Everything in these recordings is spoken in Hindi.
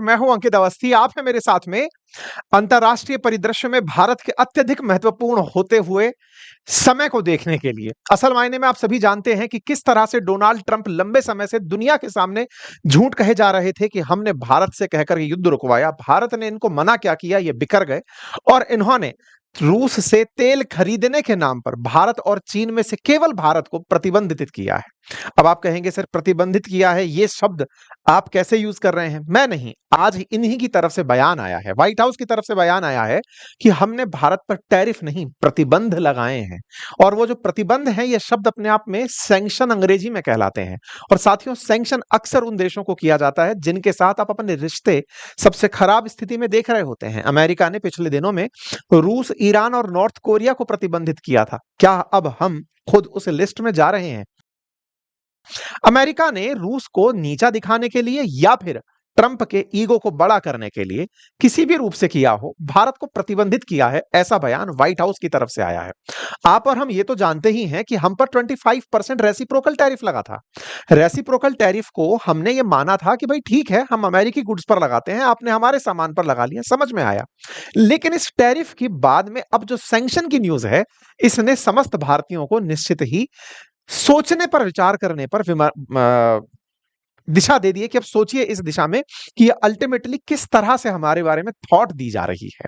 मैं हूं अंकित अवस्थी। आप है मेरे साथ में अंतरराष्ट्रीय परिदृश्य में भारत के अत्यधिक महत्वपूर्ण होते हुए समय को देखने के लिए। असल मायने में आप सभी जानते हैं कि किस तरह से डोनाल्ड ट्रंप लंबे समय से दुनिया के सामने झूठ कहे जा रहे थे कि हमने भारत से कहकर ये युद्ध रुकवाया। भारत ने इनको मना क्या किया, ये बिखर गए और इन्होंने रूस से तेल खरीदने के नाम पर भारत और चीन में से केवल भारत को प्रतिबंधित किया है। अब आप कहेंगे सर, प्रतिबंधित किया है, ये शब्द आप कैसे यूज कर रहे हैं? मैं नहीं, आज इन्हीं की तरफ से बयान आया है, व्हाइट हाउस की तरफ से बयान आया है कि हमने भारत पर टैरिफ नहीं, प्रतिबंध लगाए हैं। और वो जो प्रतिबंध है, ये शब्द अपने आप में सैंक्शन अंग्रेजी में कहलाते हैं। और साथियों, सैंक्शन अक्सर उन देशों को किया जाता है जिनके साथ आप अपने रिश्ते सबसे खराब स्थिति में देख रहे होते हैं। अमेरिका ने पिछले दिनों में रूस, ईरान और नॉर्थ कोरिया को प्रतिबंधित किया था। क्या अब हम खुद उस लिस्ट में जा रहे हैं? अमेरिका ने रूस को नीचा दिखाने के लिए या फिर ट्रंप के ईगो को बड़ा करने के लिए किसी भी रूप से किया हो, भारत को प्रतिबंधित किया है, ऐसा बयान व्हाइट हाउस की तरफ से आया है। आप और हम ये तो जानते ही हैं कि हम पर 25% रेसिप्रोकल टैरिफ लगा था। रेसिप्रोकल टैरिफ को हमने ये माना था कि भाई ठीक है, हम अमेरिकी गुड्स पर लगाते हैं, आपने हमारे सामान पर लगा लिया, समझ में आया। लेकिन इस टैरिफ के बाद में अब जो सैंक्शन की न्यूज है, इसने समस्त भारतीयों को निश्चित ही सोचने पर, विचार करने पर दिशा दे दी है कि अब सोचिए इस दिशा में कि ये अल्टीमेटली किस तरह से हमारे बारे में थॉट दी जा रही है।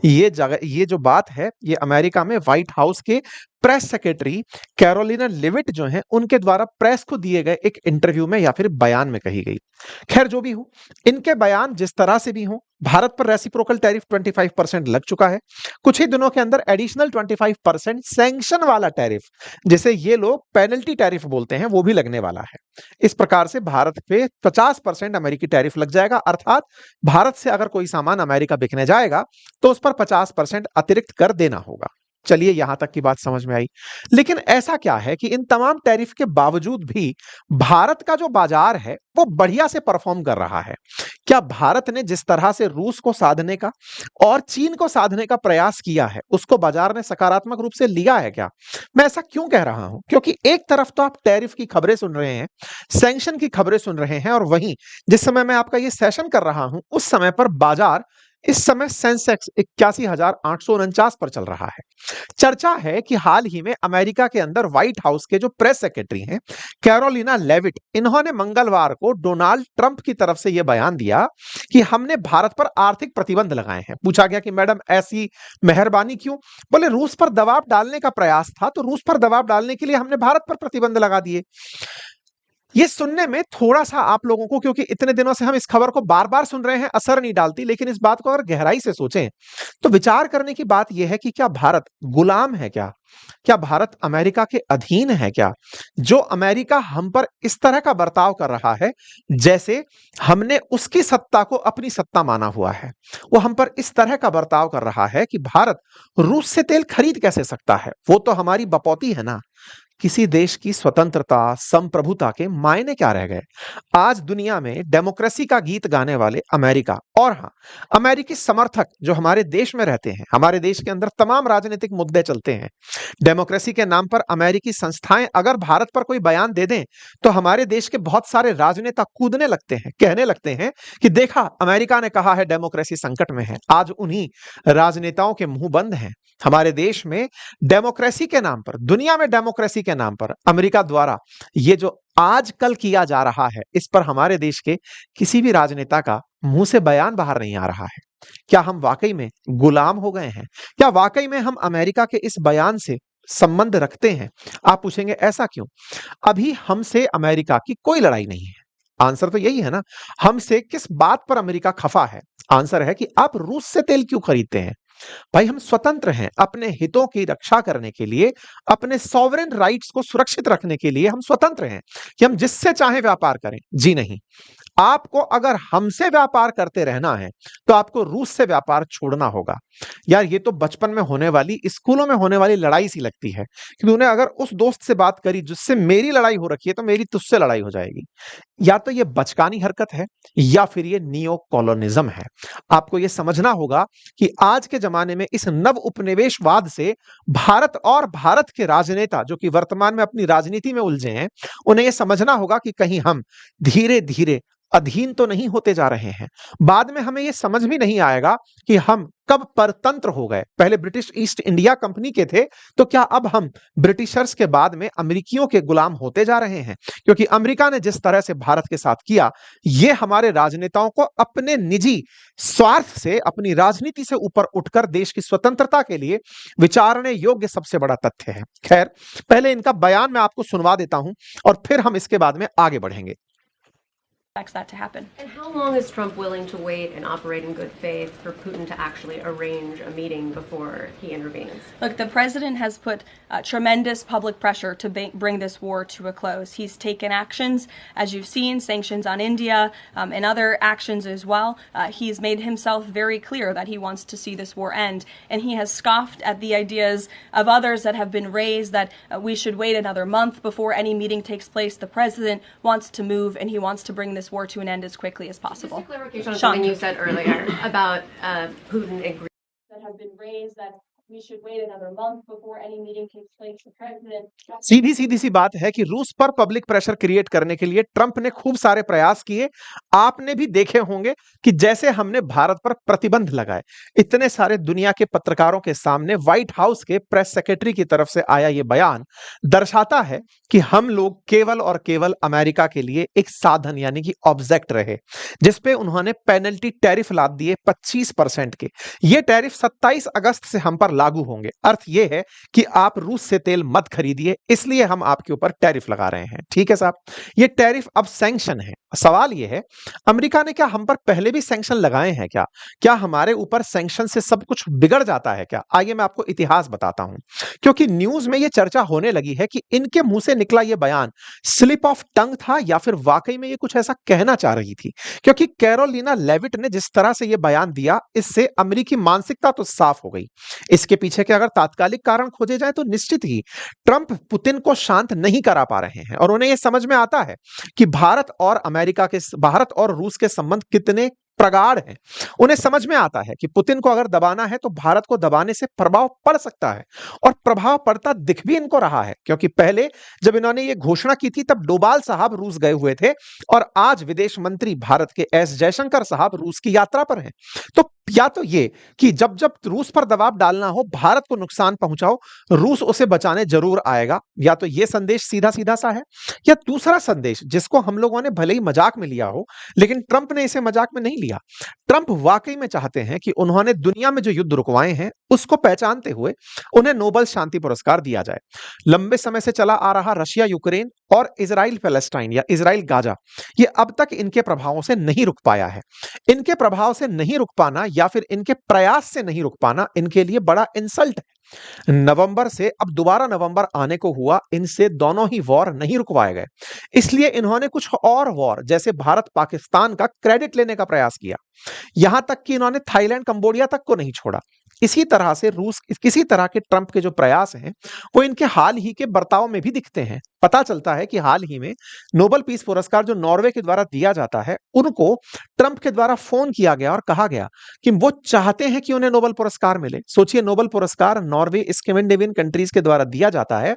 ये जो बात है, ये अमेरिका में व्हाइट हाउस के प्रेस सेक्रेटरी कैरोलिना लेविट जो हैं, उनके द्वारा प्रेस को दिए गए एक इंटरव्यू में या फिर बयान में कही गई। खैर, जो भी हो, इनके बयान जिस तरह से भी हो, भारत पर रेसिप्रोकल टैरिफ 25% लग चुका है। कुछ ही दिनों के अंदर एडिशनल 25% सैंक्शन वाला टैरिफ, जिसे ये लोग पेनल्टी टैरिफ बोलते हैं, वो भी लगने वाला है। इस प्रकार से भारत पे 50% अमेरिकी टैरिफ लग जाएगा। अर्थात भारत से अगर कोई सामान अमेरिका बिकने जाएगा तो उस पर 50% अतिरिक्त कर देना होगा। चलिए, यहां तक की बात समझ में आई। लेकिन ऐसा क्या है कि इन तमाम टैरिफ के बावजूद भी भारत का जो बाजार है वो बढ़िया से परफॉर्म कर रहा है? क्या भारत ने जिस तरह से रूस को साधने का और चीन को साधने का प्रयास किया है, उसको बाजार ने सकारात्मक रूप से लिया है क्या? मैं ऐसा क्यों कह रहा हूं? क्योंकि एक तरफ तो आप टैरिफ की खबरें सुन रहे हैं, सैंक्शन की खबरें सुन रहे हैं, और वहीं जिस समय मैं आपका ये सेशन कर रहा हूं, उस समय पर बाजार, इस समय सेंसेक्स 81,849 पर चल रहा है। चर्चा है कि हाल ही में अमेरिका के अंदर व्हाइट हाउस के जो प्रेस सेक्रेटरी हैं, कैरोलिना लेविट, इन्होंने मंगलवार को डोनाल्ड ट्रंप की तरफ से यह बयान दिया कि हमने भारत पर आर्थिक प्रतिबंध लगाए हैं। पूछा गया कि मैडम ऐसी मेहरबानी क्यों? बोले रूस पर दबाव डालने का प्रयास था, तो रूस पर दबाव डालने के लिए हमने भारत पर प्रतिबंध लगा दिए। ये सुनने में थोड़ा सा आप लोगों को, क्योंकि इतने दिनों से हम इस खबर को बार बार सुन रहे हैं, असर नहीं डालती, लेकिन इस बात को अगर गहराई से सोचें तो विचार करने की बात यह है कि क्या भारत गुलाम है? क्या भारत अमेरिका के अधीन है? क्या जो अमेरिका हम पर इस तरह का बर्ताव कर रहा है, जैसे हमने उसकी सत्ता को अपनी सत्ता माना हुआ है, वो हम पर इस तरह का बर्ताव कर रहा है कि भारत रूस से तेल खरीद कैसे सकता है? वो तो हमारी बपौती है ना। किसी देश की स्वतंत्रता, संप्रभुता के मायने क्या रह गए? आज दुनिया में डेमोक्रेसी का गीत गाने वाले अमेरिका, और हां, अमेरिकी समर्थक जो हमारे देश में रहते हैं, हमारे देश के अंदर तमाम राजनीतिक मुद्दे चलते हैं, डेमोक्रेसी के नाम पर अमेरिकी संस्थाएं अगर भारत पर कोई बयान दे दें तो हमारे देश के बहुत सारे राजनेता कूदने लगते हैं, कहने लगते हैं कि देखा, अमेरिका ने कहा है डेमोक्रेसी संकट में है। आज उन्हीं राजनेताओं के मुंह बंद हैं। हमारे देश में डेमोक्रेसी के नाम पर, दुनिया में डेमोक्रेसी के नाम पर अमेरिका द्वारा ये जो आजकल किया जा रहा है, इस पर हमारे देश के किसी भी राजनेता का मुंह से बयान बाहर नहीं आ रहा है। क्या हम वाकई में गुलाम हो गए हैं? क्या वाकई में हम अमेरिका के इस बयान से संबंध रखते हैं? आप पूछेंगे ऐसा क्यों? अभी हमसे अमेरिका की कोई लड़ाई नहीं है। आंसर तो यही है ना। हमसे किस बात पर अमेरिका खफा है? आंसर है कि आप रूस से तेल क्यों खरीदते हैं? भाई, हम स्वतंत्र हैं। अपने हितों की रक्षा करने के लिए, अपने सॉवरेन राइट्स को सुरक्षित रखने के लिए हम स्वतंत्र हैं कि हम जिससे चाहे व्यापार करें। जी नहीं, आपको अगर हमसे व्यापार करते रहना है तो आपको रूस से व्यापार छोड़ना होगा। यार, ये तो बचपन में होने वाली, स्कूलों में होने वाली लड़ाई सी लगती है कि तूने अगर उस दोस्त से बात करी जिससे मेरी लड़ाई हो रखी है, तो मेरी तुझसे लड़ाई हो जाएगी। या तो ये बचकानी हरकत है या फिर ये नियो कॉलोनिज्म है। आपको ये समझना होगा कि आज के जमाने में इस नव उपनिवेशवाद से भारत और भारत के राजनेता, जो कि वर्तमान में अपनी राजनीति में उलझे हैं, उन्हें यह समझना होगा कि कहीं हम धीरे धीरे अधीन तो नहीं होते जा रहे हैं। बाद में हमें यह समझ भी नहीं आएगा कि हम कब परतंत्र हो गए। पहले ब्रिटिश ईस्ट इंडिया कंपनी के थे, तो क्या अब हम ब्रिटिशर्स के बाद में अमेरिकियों के गुलाम होते जा रहे हैं? क्योंकि अमेरिका ने जिस तरह से भारत के साथ किया, यह हमारे राजनेताओं को अपने निजी स्वार्थ से, अपनी राजनीति से ऊपर उठकर देश की स्वतंत्रता के लिए विचारने योग्य सबसे बड़ा तथ्य है। खैर, पहले इनका बयान मैं आपको सुनवा देता हूं और फिर हम इसके बाद में आगे बढ़ेंगे। That to happen. And how long is Trump willing to wait and operate in good faith for Putin to actually arrange a meeting before he intervenes? Look, the president has put tremendous public pressure to bring this war to a close. He's taken actions, as you've seen, sanctions on India and other actions as well. He's made himself very clear that he wants to see this war end, and he has scoffed at the ideas of others that have been raised that we should wait another month before any meeting takes place. The president wants to move, and he wants to bring this war to an end as quickly as possible. Just a clarification on something you said earlier about Putin agreeing. That have been raised that we should wait another month before any meeting takes place. The president. सीधी सी बात है कि रूस पर पब्लिक प्रेशर क्रिएट करने के लिए ट्रंप ने खूब सारे प्रयास किए। आपने भी देखे होंगे कि जैसे हमने भारत पर प्रतिबंध लगाए, इतने सारे दुनिया के पत्रकारों के सामने व्हाइट हाउस के प्रेस सेक्रेटरी की तरफ से आया यह बयान दर्शाता है कि हम लोग केवल और केवल अमेरिका के लिए एक साधन यानी कि ऑब्जेक्ट रहे, जिसपे उन्होंने पेनल्टी टैरिफ लाद दिए 25% के। ये टैरिफ 27 अगस्त से हम पर लागू होंगे। अर्थ यह है कि आप रूस से तेल मत खरीदिए, इसलिए हम आपके ऊपर टैरिफ लगा रहे हैं। ठीक है साहब, ये टैरिफ अब सैंक्शन है। सवाल यह है, अमेरिका ने क्या हम पर पहले भी सैंक्शन लगाए हैं क्या? क्या हमारे ऊपर सैंक्शन से सब कुछ बिगड़ जाता है क्या? आइए मैं आपको इतिहास बताता हूं, क्योंकि न्यूज में यह चर्चा होने लगी है कि इनके मुंह से निकला यह बयान स्लिप ऑफ टंग था या फिर वाकई में यह कुछ ऐसा कहना चाह रही थी। क्योंकि कैरोलिना लेविट ने जिस तरह से यह बयान दिया, इससे अमेरिकी मानसिकता तो साफ हो गई। इसके पीछे के अगर तात्कालिक कारण खोजे जाए तो निश्चित ही ट्रंप पुतिन को शांत नहीं करा पा रहे हैं और उन्हें यह समझ में आता है कि भारत और रूस के संबंध कितने प्रगाढ़ है। उन्हें समझ में आता है कि पुतिन को अगर दबाना है तो भारत को दबाने से प्रभाव पड़ सकता है, और प्रभाव पड़ता दिख भी इनको रहा है। क्योंकि पहले जब इन्होंने ये घोषणा की थी तब डोभाल साहब रूस गए हुए थे, और आज विदेश मंत्री भारत के एस जयशंकर साहब रूस की यात्रा पर हैं। तो या तो ये कि जब जब रूस पर दबाव डालना हो, भारत को नुकसान पहुंचाओ, रूस उसे बचाने जरूर आएगा। या तो ये संदेश सीधा सीधा सा है, या दूसरा संदेश जिसको हम लोगों ने भले ही मजाक में लिया हो, लेकिन ट्रंप ने इसे मजाक में नहीं लिया। ट्रंप वाकई में चाहते हैं कि उन्होंने दुनिया में जो युद्ध रुकवाए हैं उसको पहचानते हुए उन्हें नोबेल शांति पुरस्कार दिया जाए। लंबे समय से चला आ रहा रशिया यूक्रेन और इजराइल पैलेस्टाइन या इजराइल गाजा, ये अब तक इनके प्रभावों से नहीं रुक पाया है। इनके प्रभाव से नहीं रुक पाना या फिर इनके प्रयास से नहीं रुक पाना इनके लिए बड़ा इंसल्ट है। नवंबर से अब दोबारा नवंबर आने को हुआ, इनसे दोनों ही वॉर नहीं रुकवाए गए, इसलिए इन्होंने कुछ और वॉर जैसे भारत पाकिस्तान का क्रेडिट लेने का प्रयास किया। यहां तक कि इन्होंने थाईलैंड कंबोडिया तक को नहीं छोड़ा। इसी तरह से रूस किसी तरह के ट्रंप के जो प्रयास हैं वो इनके हाल ही के बर्ताव में भी दिखते हैं। पता चलता है कि हाल ही में नोबेल पीस पुरस्कार जो नॉर्वे के द्वारा दिया जाता है, उनको ट्रंप के द्वारा फोन किया गया और कहा गया कि वो चाहते हैं कि उन्हें नोबेल पुरस्कार मिले। सोचिए, नोबेल पुरस्कार नॉर्वे स्कैंडिनेवियन कंट्रीज के द्वारा दिया जाता है।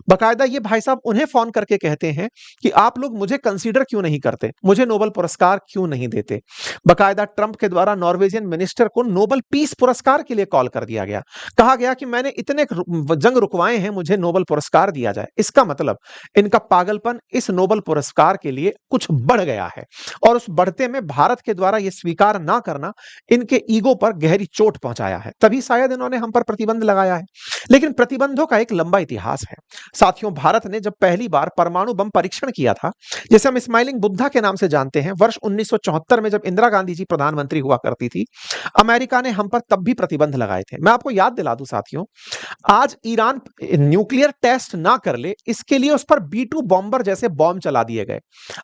बाकायदा ये भाई साहब उन्हें फोन करके कहते हैं कि आप लोग मुझे कंसीडर क्यों नहीं करते, मुझे नोबेल पुरस्कार क्यों नहीं देते। बाकायदा ट्रंप के द्वारा नॉर्वेजियन मिनिस्टर को नोबेल पीस पुरस्कार के लिए कॉल कर दिया गया। कहा गया कि मैंने इतने जंग रुकवाए हैं, मुझे नोबेल पुरस्कार दिया जाए। इसका मतलब इनका पागलपन इस नोबेल पुरस्कार के लिए कुछ बढ़ गया है, और उस बढ़ते में भारत के द्वारा यह स्वीकार ना करना इनके ईगो पर गहरी चोट पहुंचाया है। तभी शायद इन्होंने हम पर प्रतिबंध लगाया है। लेकिन प्रतिबंधों का एक लंबा इतिहास है साथियों। भारत ने जब पहली बार परमाणु बम परीक्षण किया था, जिसे हम स्माइलिंग बुद्धा के नाम से जानते हैं, वर्ष 1974 में जब इंदिरा गांधी जी प्रधानमंत्री हुआ करती थी, अमेरिका ने हम पर तब भी प्रतिबंध लगाए थे। मैं आपको याद दिला दूं साथियों, आज ईरान न्यूक्लियर टेस्ट ना कर ले, इसके लिए उस पर B-2 बॉम्बर जैसे बॉम्ब चला दिए गए।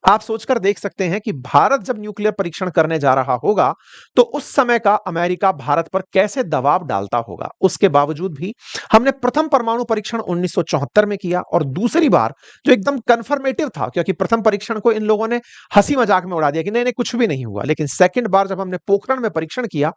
आप सोचकर देख सकते हैं कि भारत जब न्यूक्लियर परीक्षण करने जा रहा होगा तो उस समय का अमेरिका भारत पर कैसे दबाव डालता होगा। उसके बावजूद भी हमने प्रथम परमाणु परीक्षण 1974 में किया, और दूसरी बार जो एकदम कन्फर्मेटिव था, क्योंकि प्रथम परीक्षण को इन लोगों ने हंसी मजाक में उड़ा दिया कि नहीं नहीं कुछ भी नहीं हुआ, लेकिन सेकंड बार जब हमने पोखरण में परीक्षण किया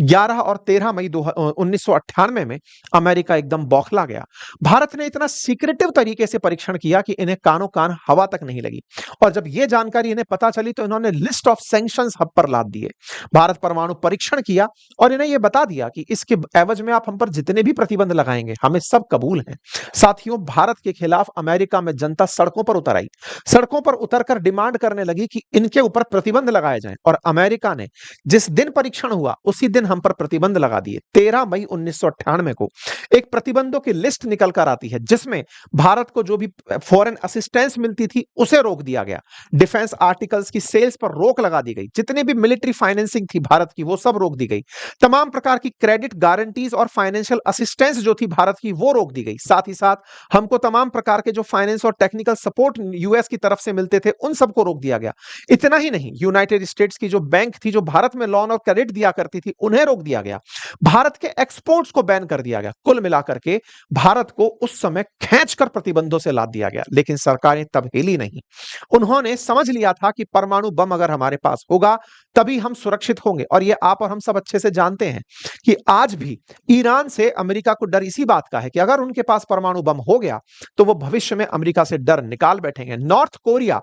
11 और 13 मई 1998 में अमेरिका एकदम बौखला गया। भारत ने इतना सीक्रेटिव तरीके से परीक्षण किया कि इन्हें कानो कान हवा तक नहीं लगी, और जब यह जानकारी इन्हें पता चली तो इन्होंने लिस्ट ऑफ सैंक्शंस हम पर लाद दिए। भारत परमाणु परीक्षण किया और इन्हें यह बता दिया कि इसके एवज में आप हम पर जितने भी प्रतिबंध लगाएंगे हमें सब कबूल हैं। साथियों, भारत के खिलाफ अमेरिका में जनता सड़कों पर उतर आई। सड़कों पर उतरकर डिमांड करने लगी कि इनके ऊपर प्रतिबंध लगाए जाएं, और अमेरिका ने जिस दिन परीक्षण हुआ उसी दिन हम पर प्रतिबंध लगा दिए। 13 मई 1998 को एक प्रतिबंधों की लिस्ट निकल कर आती है जिसमें भारत को जो भी फॉरेन असिस्टेंस मिलती थी उसे रोक दिया गया। डिफेंस आर्टिकल्स की सेल्स पर रोक लगा दी गई। जितनी भी मिलिट्री फाइनेंसिंग थी भारत की वो सब रोक दी गई। तमाम प्रकार की क्रेडिट गारंटीज और फाइनेंशियल असिस्टेंस जो थी भारत की वो रोक दी गई। साथ ही साथ हमको तमाम प्रकार के जो फाइनेंस और टेक्निकल सपोर्ट यूएस की तरफ से मिलते थे उन सबको रोक दिया गया। इतना ही नहीं, यूनाइटेड स्टेट्स की जो बैंक थी जो भारत में लोन और क्रेडिट दिया करती थी उन्हें रोक दिया गया। भारत के एक्सपोर्ट्स को बैन कर दिया गया। कुल मिलाकर के भारत को उस समय खींचकर प्रतिबंधों से लाद दिया गया, लेकिन सरकारें तब हिली नहीं। उन्होंने समझ लिया था कि परमाणु बम अगर हमारे पास होगा तभी हम सुरक्षित होंगे, और ये आप और हम सब अच्छे से जानते हैं कि आज भी ईरान से अमेरिका को डर इसी बात का है कि अगर उनके पास परमाणु बम हो गया तो वो भविष्य में अमेरिका से डर निकाल बैठेंगे। नॉर्थ कोरिया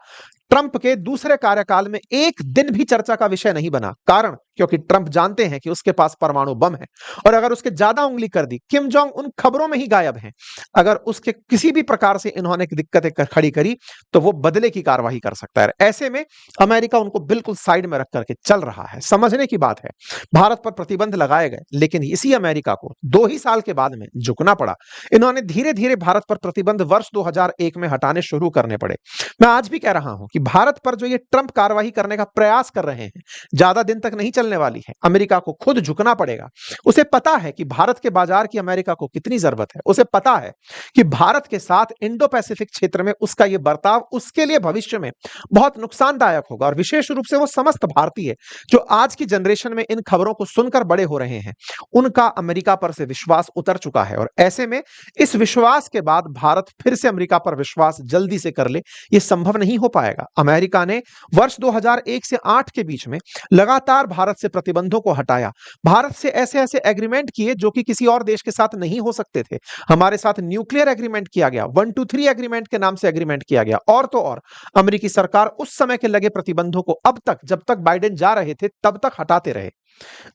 ट्रंप के दूसरे कार्यकाल में एक दिन भी चर्चा का विषय नहीं बना। कारण, क्योंकि ट्रंप जानते हैं कि उसके पास परमाणु बम है, और अगर उसके ज्यादा उंगली कर दी, किम जोंग उन खबरों में ही गायब हैं। अगर उसके किसी भी प्रकार से इन्होंने दिक्कतें खड़ी करी तो वो बदले की कार्रवाई कर सकता है। ऐसे में अमेरिका उनको बिल्कुल साइड में रख करके चल रहा है। समझने की बात है, भारत पर प्रतिबंध लगाए गए, लेकिन इसी अमेरिका को 2 ही साल के बाद में झुकना पड़ा। इन्होंने धीरे धीरे भारत पर प्रतिबंध वर्ष 2001 में हटाने शुरू करने पड़े। मैं आज भी कह रहा हूं कि भारत पर जो ये ट्रंप कार्रवाई करने का प्रयास कर रहे हैं ज्यादा दिन तक नहीं चलने वाली है। अमेरिका को खुद झुकना पड़ेगा। उसे पता है कि भारत के बाजार की अमेरिका को कितनी जरूरत है। उसे पता है कि भारत के साथ इंडो पैसिफिक क्षेत्र में उसका यह बर्ताव उसके लिए भविष्य में बहुत नुकसानदायक होगा, और विशेष रूप से वो समस्त भारतीय जो आज की जनरेशन में इन खबरों को सुनकर बड़े हो रहे हैं उनका अमेरिका पर से विश्वास उतर चुका है। और ऐसे में इस विश्वास के बाद भारत फिर से अमेरिका पर विश्वास जल्दी से कर ले, यह संभव नहीं हो पाएगा। अमेरिका ने वर्ष 2001 से 8 के बीच में लगातार भारत से प्रतिबंधों को हटाया। भारत से ऐसे ऐसे एग्रीमेंट किए जो कि किसी और देश के साथ नहीं हो सकते थे। हमारे साथ न्यूक्लियर एग्रीमेंट किया गया, 123 एग्रीमेंट के नाम से एग्रीमेंट किया गया, और तो और अमेरिकी सरकार उस समय के लगे प्रतिबंधों को अब तक, जब तक बाइडेन जा रहे थे तब तक हटाते रहे।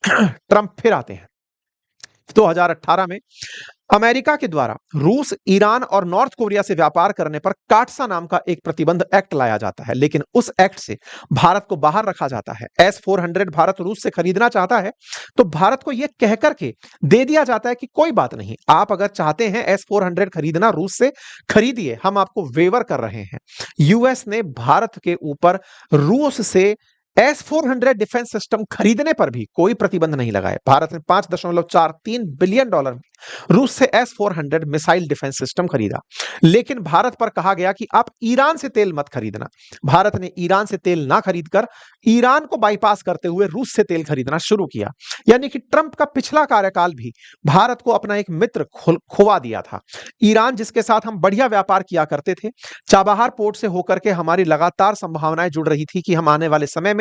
ट्रंप फिर आते हैं। 2018 में अमेरिका के द्वारा रूस, ईरान और नॉर्थ कोरिया से व्यापार करने पर काटसा नाम का एक प्रतिबंध एक्ट लाया जाता है, लेकिन उस एक्ट से भारत को बाहर रखा जाता है। S-400 भारत रूस से खरीदना चाहता है तो भारत को यह कहकर के दे दिया जाता है कि कोई बात नहीं, आप अगर चाहते हैं S-400 खरीदना रूस से खरीदिए, हम आपको वेवर कर रहे हैं। यूएस ने भारत के ऊपर रूस से S-400 डिफेंस सिस्टम खरीदने पर भी कोई प्रतिबंध नहीं लगाए। भारत ने $5.43 बिलियन में रूस से S-400 मिसाइल डिफेंस सिस्टम खरीदा, लेकिन भारत पर कहा गया कि आप ईरान से तेल मत खरीदना। भारत ने ईरान से तेल ना खरीदकर ईरान को बाईपास करते हुए रूस से तेल खरीदना शुरू किया। यानी कि ट्रंप का पिछला कार्यकाल भी भारत को अपना एक मित्र खुवा दिया था। ईरान, जिसके साथ हम बढ़िया व्यापार किया करते थे, चाबहार पोर्ट से होकर के हमारी लगातार संभावनाएं जुड़ रही थी कि हम आने वाले समय में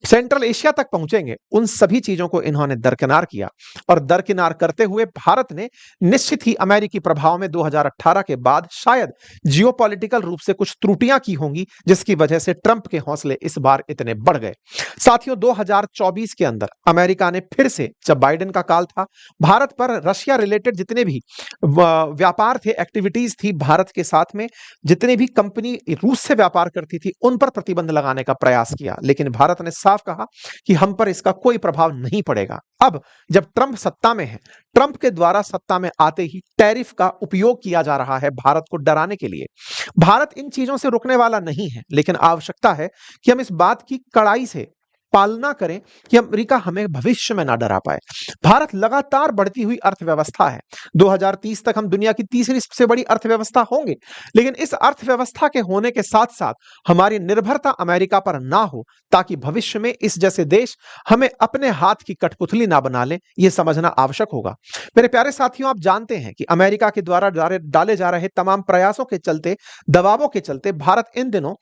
सेंट्रल एशिया तक पहुंचेंगे, उन सभी चीजों को इन्होंने दरकिनार किया। और दरकिनार करते हुए भारत ने निश्चित ही अमेरिकी प्रभाव में 2018 के बाद शायद जियोपॉलिटिकल रूप से कुछ त्रुटियां की होंगी, जिसकी वजह से ट्रंप के हौसले इस बार इतने बढ़ गए। साथियों, 2024 के अंदर अमेरिका ने फिर से, जब बाइडेन का काल था, भारत पर रशिया रिलेटेड जितने भी व्यापार थे, एक्टिविटीज थी भारत के साथ में, जितने भी कंपनी रूस से व्यापार करती थी उन पर प्रतिबंध लगाने का प्रयास किया, लेकिन भारत ने साफ कहा कि हम पर इसका कोई प्रभाव नहीं पड़ेगा। अब जब ट्रंप सत्ता में है, ट्रंप के द्वारा सत्ता में आते ही टैरिफ का उपयोग किया जा रहा है भारत को डराने के लिए। भारत इन चीजों से रुकने वाला नहीं है, लेकिन आवश्यकता है कि हम इस बात की कड़ाई से पालना करें कि अमेरिका हमें भविष्य में ना डरा पाए। भारत लगातार बढ़ती हुई अर्थव्यवस्था है। 2030 तक हम दुनिया की तीसरी सबसे बड़ी अर्थव्यवस्था होंगे, लेकिन इस अर्थव्यवस्था के होने के साथ साथ हमारी निर्भरता अमेरिका पर ना हो, ताकि भविष्य में इस जैसे देश हमें अपने हाथ की कठपुतली ना बना ले, यह समझना आवश्यक होगा। मेरे प्यारे साथियों, आप जानते हैं कि अमेरिका के द्वारा डाले जा रहे तमाम प्रयासों के चलते, दबावों के चलते भारत इन दिनों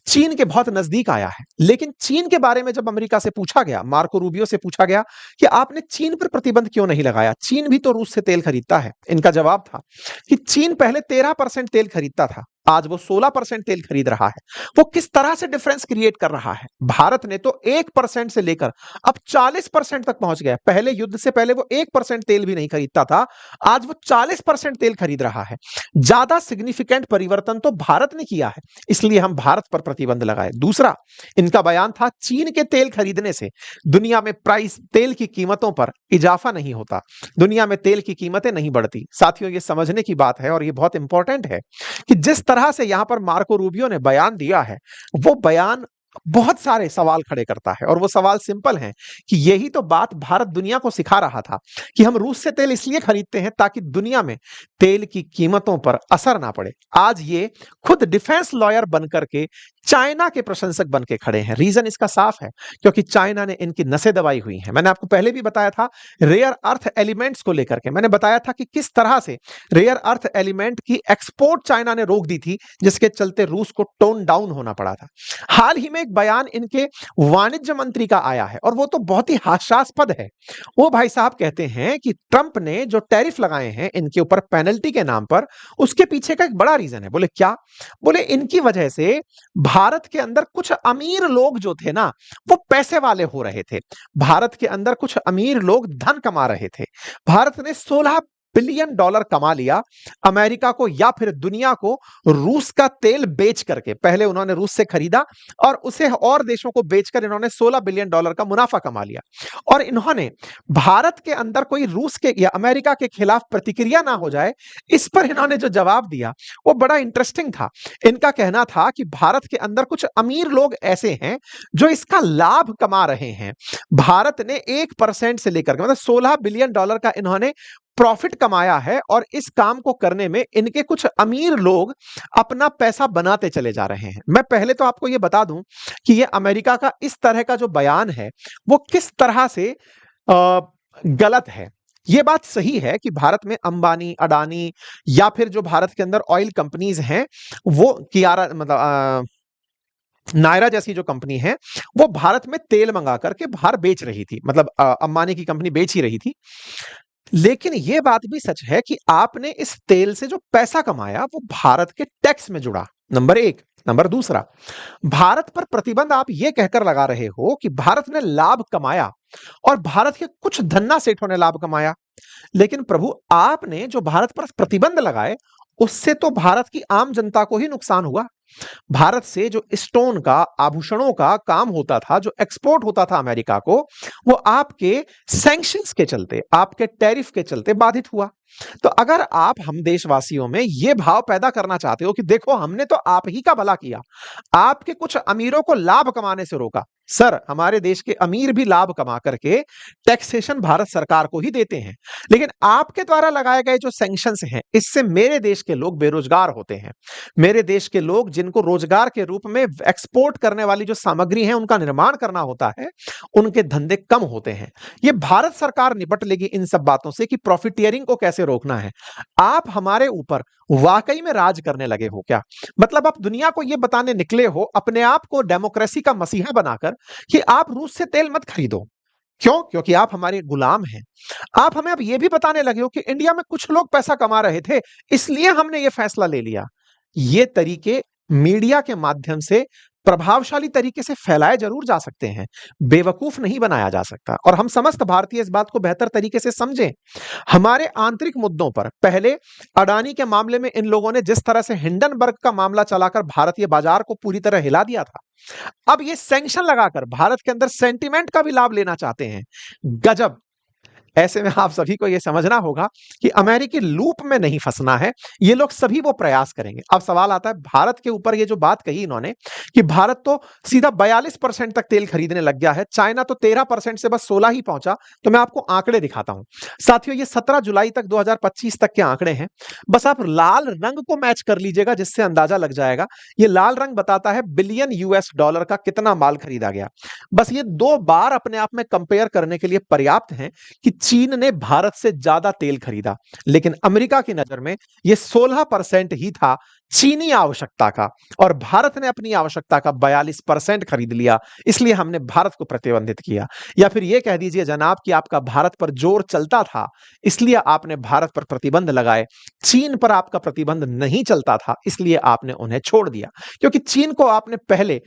चीन के बहुत नजदीक आया है। लेकिन चीन के बारे में जब अमेरिका से पूछा गया, मार्को रूबियो से पूछा गया कि आपने चीन पर प्रतिबंध क्यों नहीं लगाया, चीन भी तो रूस से तेल खरीदता है। इनका जवाब था कि चीन पहले 13% तेल खरीदता था, आज वो 16% तेल खरीद रहा है। वो किस तरह से डिफरेंस क्रिएट कर रहा है। भारत ने तो 1% से लेकर अब 40% तक पहुंच गया। पहले युद्ध से पहले वो 1% तेल भी नहीं खरीदता था, आज वो 40% तेल खरीद रहा है। ज्यादा सिग्निफिकेंट परिवर्तन तो भारत ने किया है, इसलिए हम भारत पर प्रतिबंध लगाए। दूसरा, इनका बयान था चीन के तेल खरीदने से दुनिया में प्राइस, तेल की कीमतों पर इजाफा नहीं होता, दुनिया में तेल की कीमतें नहीं बढ़ती। साथियों, ये समझने की बात है और ये बहुत इंपॉर्टेंट है कि जिस तरह से यहां पर मार्को रूबियो ने बयान दिया है, वो बयान बहुत सारे सवाल खड़े करता है। और वो सवाल सिंपल हैं कि यही तो बात भारत दुनिया को सिखा रहा था कि हम रूस से तेल इसलिए खरीदते हैं ताकि दुनिया में तेल की कीमतों पर असर ना पड़े। आज ये खुद डिफेंस लॉयर बनकर के चाइना के प्रशंसक बन के खड़े हैं। रीजन इसका साफ है, क्योंकि चाइना ने इनकी नसें दबाई हुई हैं। मैंने आपको पहले भी बताया था रेयर अर्थ एलिमेंट्स को लेकर के, मैंने बताया था कि किस तरह से रेयर अर्थ एलिमेंट की एक्सपोर्ट चाइना ने रोक दी थी, जिसके चलते रूस को टोन डाउन होना पड़ा था। हाल ही में एक बयान इनके वाणिज्य मंत्री का आया है और वो तो बहुत ही हास्यास्पद है। वो भाई साहब कहते हैं कि ट्रंप ने जो टैरिफ लगाए हैं इनके ऊपर पेनल्टी के नाम पर, उसके पीछे का एक बड़ा रीजन है। बोले क्या? बोले इनकी वजह से भारत के अंदर कुछ अमीर लोग जो थे ना, वो पैसे वाले हो रहे थे। भारत के अंदर कुछ अमीर लोग धन कमा रहे थे। भारत ने $16 बिलियन कमा लिया अमेरिका को या फिर दुनिया को रूस का तेल बेच करके। पहले उन्होंने रूस से खरीदा और उसे और देशों को बेचकर इन्होंने $16 बिलियन का मुनाफा कमा लिया। और इन्होंने भारत के अंदर कोई रूस के या अमेरिका के खिलाफ प्रतिक्रिया ना हो जाए, इस पर इन्होंने जो जवाब दिया वो बड़ा इंटरेस्टिंग था। इनका कहना था कि भारत के अंदर कुछ अमीर लोग ऐसे हैं जो इसका लाभ कमा रहे हैं। भारत ने 1% से लेकर मतलब $16 बिलियन का इन्होंने प्रॉफिट कमाया है और इस काम को करने में इनके कुछ अमीर लोग अपना पैसा बनाते चले जा रहे हैं। मैं पहले तो आपको यह बता दूं कि यह अमेरिका का इस तरह का जो बयान है वो किस तरह से गलत है। यह बात सही है कि भारत में अंबानी, अडानी या फिर जो भारत के अंदर ऑयल कंपनीज हैं, वो कियारा मतलब नायरा जैसी जो कंपनी है, वो भारत में तेल मंगा करके बाहर बेच रही थी, मतलब अंबानी की कंपनी बेच ही रही थी। लेकिन यह बात भी सच है कि आपने इस तेल से जो पैसा कमाया वो भारत के टैक्स में जुड़ा, नंबर एक। नंबर दूसरा, भारत पर प्रतिबंध आप यह कहकर लगा रहे हो कि भारत ने लाभ कमाया और भारत के कुछ धन्ना सेठों ने लाभ कमाया। लेकिन प्रभु, आपने जो भारत पर प्रतिबंध लगाए उससे तो भारत की आम जनता को ही नुकसान हुआ। भारत से जो स्टोन का, आभूषणों का काम होता था, जो एक्सपोर्ट होता था अमेरिका को, वो आपके सैंक्शंस के चलते, आपके टैरिफ के चलते बाधित हुआ। तो अगर आप हम देशवासियों में यह भाव पैदा करना चाहते हो कि देखो हमने तो आप ही का भला किया, आपके कुछ अमीरों को लाभ कमाने से रोका, सर हमारे देश के अमीर भी लाभ कमा करके टैक्सेशन भारत सरकार को ही देते हैं। लेकिन आपके द्वारा लगाए गए जो सैंक्शंस हैं, इससे मेरे देश के लोग बेरोजगार होते हैं। मेरे देश के लोग जिनको रोजगार के रूप में एक्सपोर्ट करने वाली जो सामग्री है उनका निर्माण करना होता है, उनके धंधे कम होते हैं। ये भारत सरकार निपट लेगी इन सब बातों से कि प्रॉफिटियरिंग को कैसे रोकना है। आप हमारे ऊपर वाकई में राज करने लगे हो क्या? मतलब आप दुनिया को यह बताने निकले हो, अपने आप को डेमोक्रेसी का मसीहा बनाकर, कि आप रूस से तेल मत खरीदो। क्यों? क्योंकि आप हमारे गुलाम हैं। आप हमें अब यह भी बताने लगे हो कि इंडिया में कुछ लोग पैसा कमा रहे थे, इसलिए हमने यह फैसला ले लिया। ये तरीके मीडिया के माध्यम से प्रभावशाली तरीके से फैलाए जरूर जा सकते हैं, बेवकूफ नहीं बनाया जा सकता। और हम समस्त भारतीय इस बात को बेहतर तरीके से समझें। हमारे आंतरिक मुद्दों पर पहले अडानी के मामले में इन लोगों ने जिस तरह से हिंडनबर्ग का मामला चलाकर भारतीय बाजार को पूरी तरह हिला दिया था, अब ये सैंक्शन लगाकर भारत के अंदर सेंटिमेंट का भी लाभ लेना चाहते हैं। गजब। ऐसे में आप सभी को यह समझना होगा कि अमेरिकी लूप में नहीं फंसना है। ये लोग सभी वो प्रयास करेंगे। अब सवाल आता है भारत के ऊपर, ये जो बात कही इन्होंने कि भारत तो सीधा 42% तक तेल खरीदने लग गया है, चाइना तो 13% से बस 16 ही पहुंचा। तो मैं आपको आंकड़े दिखाता हूं साथियों, ये 17 जुलाई तक 2025 तक के आंकड़े हैं। बस आप लाल रंग को मैच कर लीजिएगा, जिससे अंदाजा लग जाएगा। ये लाल रंग बताता है बिलियन US$ का कितना माल खरीदा गया। बस ये 2 बार अपने आप में कंपेयर करने के लिए पर्याप्त है कि चीन ने भारत से ज्यादा तेल खरीदा, लेकिन अमेरिका की नजर में यह 16% ही था चीनी आवश्यकता का, और भारत ने अपनी आवश्यकता का 42% खरीद लिया। इसलिए हमने भारत को प्रतिबंधित किया। या फिर यह कह दीजिए जनाब कि आपका भारत पर जोर चलता था, इसलिए आपने भारत पर प्रतिबंध लगाए। चीन पर आपका प्रतिबंध नहीं चलता था, इसलिए आपने उन्हें छोड़ दिया, क्योंकि चीन को आपने पहले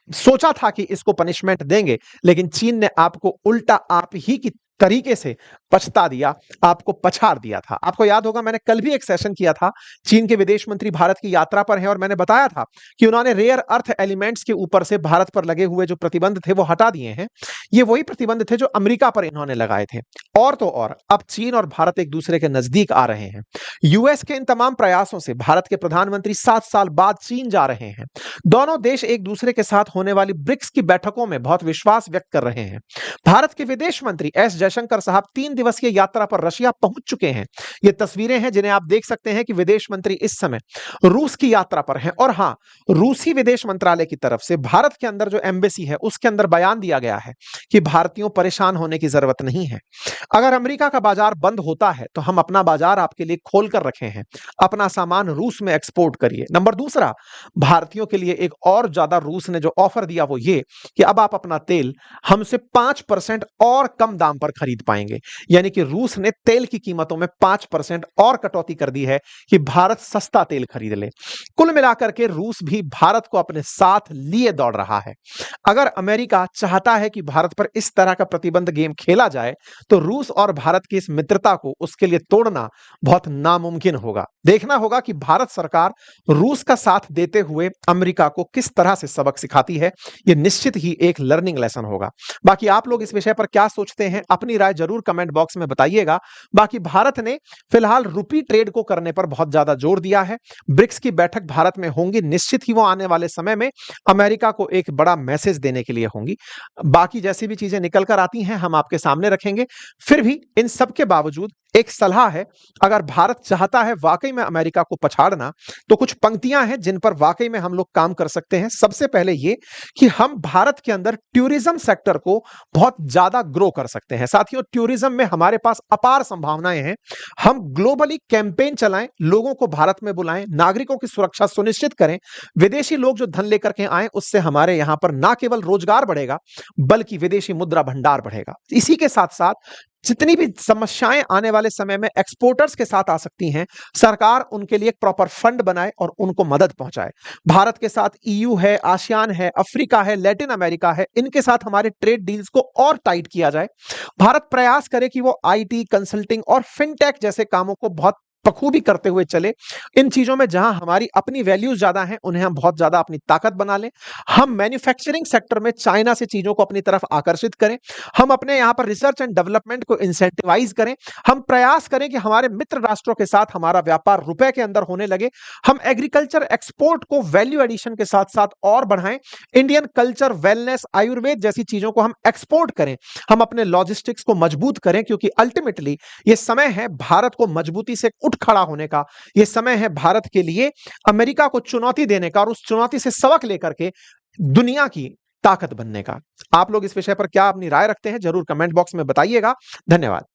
सोचा था कि इसको पनिशमेंट देंगे, लेकिन चीन ने आपको उल्टा आप ही की तरीके से पछता दिया, आपको पछाड़ दिया था। आपको याद होगा मैंने कल भी एक सेशन किया था, चीन के विदेश मंत्री भारत की यात्रा पर हैं, और मैंने बताया था कि उन्होंने रेयर अर्थ एलिमेंट्स के ऊपर से भारत पर लगे हुए जो प्रतिबंध थे वो हटा दिए हैं। ये वही प्रतिबंध थे जो अमेरिका पर इन्होंने लगाए थे। और तो और अब चीन और भारत एक दूसरे के नजदीक आ रहे हैं। यूएस के इन तमाम प्रयासों से भारत के प्रधानमंत्री 7 साल बाद चीन जा रहे हैं। दोनों देश एक दूसरे के साथ होने वाली ब्रिक्स की बैठकों में बहुत विश्वास व्यक्त कर रहे हैं। भारत के विदेश मंत्री एस जयशंकर साहब 3 दिवसीय यात्रा पर रशिया पहुंच चुके हैं। ये तस्वीरें हैं जिन्हें आप देख सकते हैं कि विदेश मंत्री इस समय रूस की यात्रा पर हैं। और हां, रूसी विदेश मंत्रालय की तरफ से भारत के अंदर जो एम्बेसी है उसके अंदर बयान दिया गया है कि भारतीयों परेशान होने की जरूरत नहीं है। अगर अमेरिका का बाजार बंद होता है तो हम अपना बाजार आपके लिए खोल कर रखे हैं, अपना सामान रूस में एक्सपोर्ट करिए। नंबर दूसरा, भारतीयों के लिए एक और ज्यादा रूस ने जो ऑफर दिया वो ये कि अब आप अपना तेल हमसे 5% और कम दाम पर खरीद पाएंगे। यानी कि रूस ने तेल की कीमतों में 5% और कटौती कर दी है कि भारत सस्ता तेल खरीद ले। कुल मिलाकर के रूस भी भारत को अपने साथ लिए दौड़ रहा है। अगर अमेरिका चाहता है कि भारत पर इस तरह का प्रतिबंध गेम खेला जाए तो रूस और भारत की इस मित्रता को उसके लिए तोड़ना बहुत नामुमकिन होगा। देखना होगा कि भारत सरकार रूस का साथ देते हुए अमेरिका को किस तरह से सबक सिखाती है। यह निश्चित ही एक लर्निंग लेसन होगा। बाकी आप लोग इस विषय पर क्या सोचते हैं, अपनी राय जरूर कमेंट बॉक्स में बताइएगा। बाकी भारत ने फिलहाल रुपी ट्रेड को करने पर बहुत ज्यादा जोर दिया है। ब्रिक्स की बैठक भारत में होंगी, निश्चित ही वो आने वाले समय में अमेरिका को एक बड़ा मैसेज देने के लिए होंगी। बाकी जैसी भी चीजें निकल कर आती हैं हम आपके सामने रखेंगे। फिर भी इन सब के बावजूद एक सलाह है, अगर भारत चाहता है वाकई में अमेरिका को पछाड़ना तो कुछ पंक्तियां हैं जिन पर वाकई में हम लोग काम कर सकते हैं। सबसे पहले ये कि हम भारत के अंदर टूरिज्म सेक्टर को बहुत ज्यादा ग्रो कर सकते हैं। साथियों, टूरिज्म में हमारे पास अपार संभावनाएं हैं। हम ग्लोबली कैंपेन चलाएं, लोगों को भारत में बुलाएं, नागरिकों की सुरक्षा सुनिश्चित करें। विदेशी लोग जो धन लेकर के आए उससे हमारे यहां पर ना केवल रोजगार बढ़ेगा बल्कि विदेशी मुद्रा भंडार बढ़ेगा। इसी के साथ साथ जितनी भी समस्याएं आने वाले समय में एक्सपोर्टर्स के साथ आ सकती हैं, सरकार उनके लिए एक प्रॉपर फंड बनाए और उनको मदद पहुंचाए। भारत के साथ ईयू है, आसियान है, अफ्रीका है, लैटिन अमेरिका है, इनके साथ हमारे ट्रेड डील्स को और टाइट किया जाए। भारत प्रयास करे कि वो आईटी, कंसल्टिंग और फिनटेक जैसे कामों को बहुत बखूबी करते हुए चले। इन चीजों में जहां हमारी अपनी वैल्यूज ज्यादा हैं उन्हें हम बहुत ज्यादा अपनी ताकत बना लें। हम मैन्युफैक्चरिंग सेक्टर में चाइना से चीजों को अपनी तरफ आकर्षित करें। हम अपने यहां पर रिसर्च एंड डेवलपमेंट को इंसेंटिवाइज करें। हम प्रयास करें कि हमारे मित्र राष्ट्रों के साथ हमारा व्यापार रुपए के अंदर होने लगे। हम एग्रीकल्चर एक्सपोर्ट को वैल्यू एडिशन के साथ साथ और बढ़ाएं। इंडियन कल्चर, वेलनेस, आयुर्वेद जैसी चीजों को हम एक्सपोर्ट करें। हम अपने लॉजिस्टिक्स को मजबूत करें, क्योंकि अल्टीमेटली यह समय है भारत को मजबूती से उठ खड़ा होने का। यह समय है भारत के लिए अमेरिका को चुनौती देने का और उस चुनौती से सबक लेकर के दुनिया की ताकत बनने का। आप लोग इस विषय पर क्या अपनी राय रखते हैं जरूर कमेंट बॉक्स में बताइएगा। धन्यवाद।